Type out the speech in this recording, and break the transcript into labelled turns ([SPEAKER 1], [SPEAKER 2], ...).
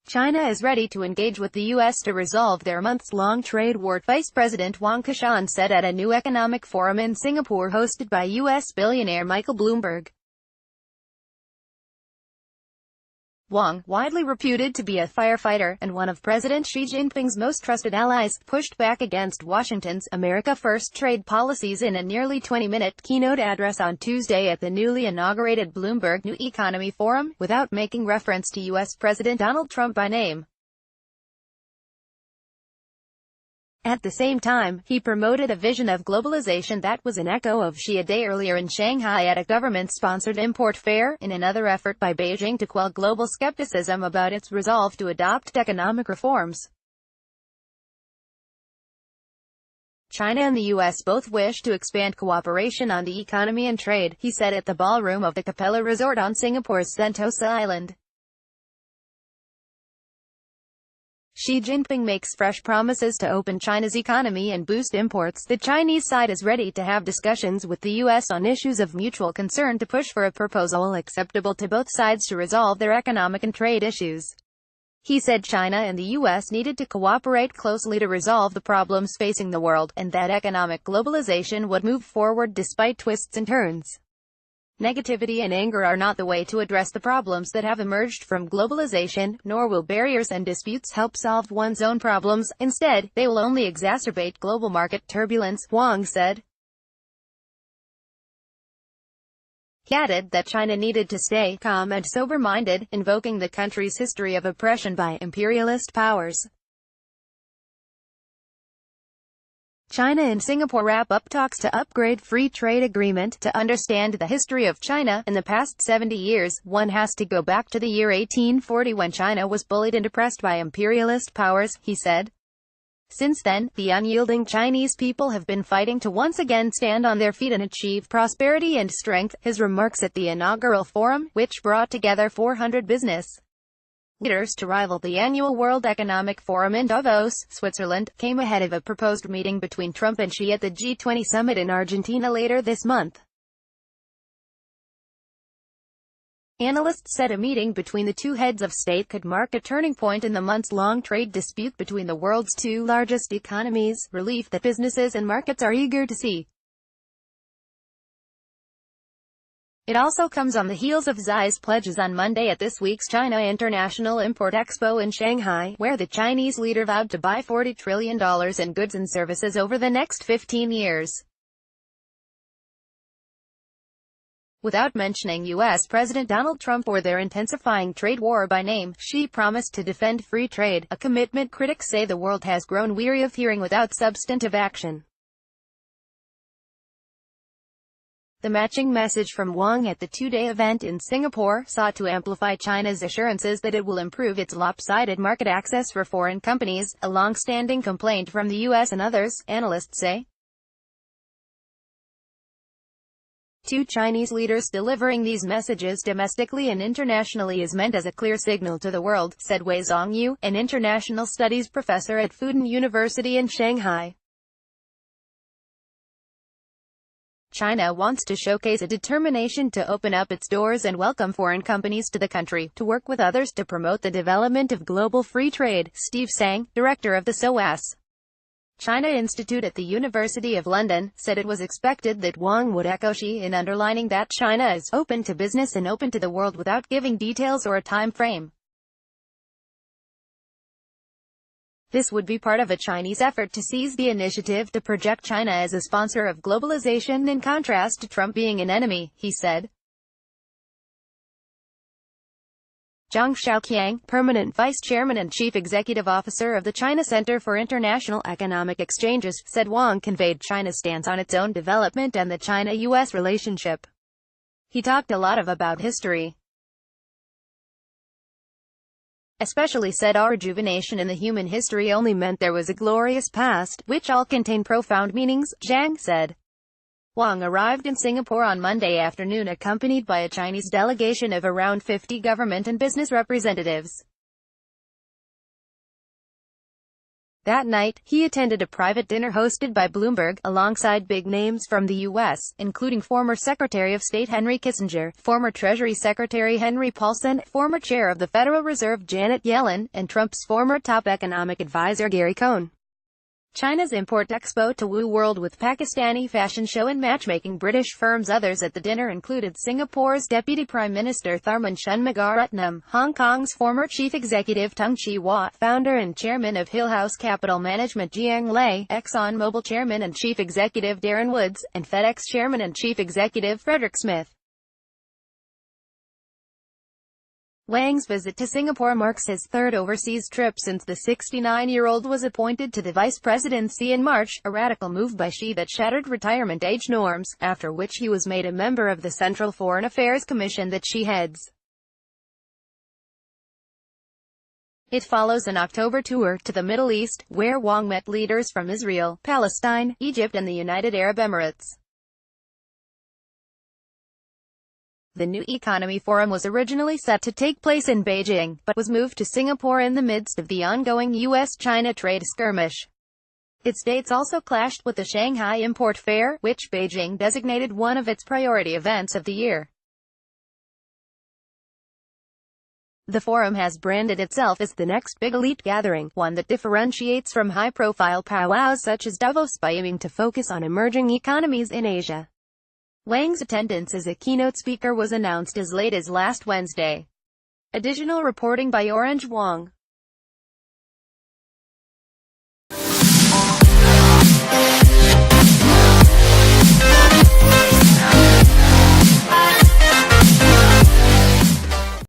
[SPEAKER 1] China is ready to engage with the U.S. to resolve their months-long trade war, Vice President Wang Qishan said at a new economic forum in Singapore hosted by U.S. billionaire Michael Bloomberg. Wang, widely reputed to be a firefighter, and one of President Xi Jinping's most trusted allies, pushed back against Washington's America First trade policies in a nearly 20-minute keynote address on Tuesday at the newly inaugurated Bloomberg New Economy Forum, without making reference to U.S. President Donald Trump by name. At the same time, he promoted a vision of globalization that was an echo of Xi a day earlier in Shanghai at a government-sponsored import fair, in another effort by Beijing to quell global skepticism about its resolve to adopt economic reforms. China and the U.S. both wish to expand cooperation on the economy and trade, he said at the ballroom of the Capella Resort on Singapore's Sentosa Island. Xi Jinping makes fresh promises to open China's economy and boost imports. The Chinese side is ready to have discussions with the U.S. on issues of mutual concern to push for a proposal acceptable to both sides to resolve their economic and trade issues. He said China and the U.S. needed to cooperate closely to resolve the problems facing the world, and that economic globalization would move forward despite twists and turns. Negativity and anger are not the way to address the problems that have emerged from globalization, nor will barriers and disputes help solve one's own problems. Instead, they will only exacerbate global market turbulence, Wang said. He added that China needed to stay calm and sober-minded, invoking the country's history of oppression by imperialist powers. China and Singapore wrap up talks to upgrade free trade agreement. To understand the history of China in the past 70 years, one has to go back to the year 1840 when China was bullied and oppressed by imperialist powers, he said. Since then, the unyielding Chinese people have been fighting to once again stand on their feet and achieve prosperity and strength. His remarks at the inaugural forum, which brought together 400 business leaders to rival the annual World Economic Forum in Davos, Switzerland, came ahead of a proposed meeting between Trump and Xi at the G20 summit in Argentina later this month. Analysts said a meeting between the two heads of state could mark a turning point in the months-long trade dispute between the world's two largest economies, relief that businesses and markets are eager to see. It also comes on the heels of Xi's pledges on Monday at this week's China International Import Expo in Shanghai, where the Chinese leader vowed to buy $40 trillion in goods and services over the next 15 years. Without mentioning U.S. President Donald Trump or their intensifying trade war by name, Xi promised to defend free trade, a commitment critics say the world has grown weary of hearing without substantive action. The matching message from Wang at the two-day event in Singapore sought to amplify China's assurances that it will improve its lopsided market access for foreign companies, a long-standing complaint from the U.S. and others, analysts say. Two Chinese leaders delivering these messages domestically and internationally is meant as a clear signal to the world, said Wei Zhongyu, an international studies professor at Fudan University in Shanghai. China wants to showcase a determination to open up its doors and welcome foreign companies to the country, to work with others to promote the development of global free trade, Steve Sang, director of the SOAS China Institute at the University of London, said it was expected that Wang would echo Xi in underlining that China is open to business and open to the world without giving details or a time frame. This would be part of a Chinese effort to seize the initiative to project China as a sponsor of globalization in contrast to Trump being an enemy, he said. Zhang Xiaoqiang, permanent vice chairman and chief executive officer of the China Center for International Economic Exchanges, said Wang conveyed China's stance on its own development and the China-US relationship. He talked a lot about history. Especially said our rejuvenation in the human history only meant there was a glorious past, which all contain profound meanings, Zhang said. Wang arrived in Singapore on Monday afternoon accompanied by a Chinese delegation of around 50 government and business representatives. That night, he attended a private dinner hosted by Bloomberg, alongside big names from the U.S., including former Secretary of State Henry Kissinger, former Treasury Secretary Henry Paulson, former Chair of the Federal Reserve Janet Yellen, and Trump's former top economic advisor Gary Cohn. China's Import Expo to woo world with Pakistani fashion show and matchmaking British firms. Others at the dinner included Singapore's Deputy Prime Minister Tharman Shanmugaratnam, Hong Kong's former Chief Executive Tung Chee-hwa, founder and chairman of Hill House Capital Management Jiang Lei, ExxonMobil chairman and Chief Executive Darren Woods, and FedEx chairman and Chief Executive Frederick Smith. Wang's visit to Singapore marks his third overseas trip since the 69-year-old was appointed to the vice presidency in March, a radical move by Xi that shattered retirement age norms, after which he was made a member of the Central Foreign Affairs Commission that Xi heads. It follows an October tour to the Middle East, where Wang met leaders from Israel, Palestine, Egypt and the United Arab Emirates. The New Economy Forum was originally set to take place in Beijing, but was moved to Singapore in the midst of the ongoing U.S.-China trade skirmish. Its dates also clashed with the Shanghai Import Fair, which Beijing designated one of its priority events of the year. The forum has branded itself as the next big elite gathering, one that differentiates from high-profile powwows such as Davos by aiming to focus on emerging economies in Asia. Wang's attendance as a keynote speaker was announced as late as last Wednesday. Additional reporting by Orange Wang.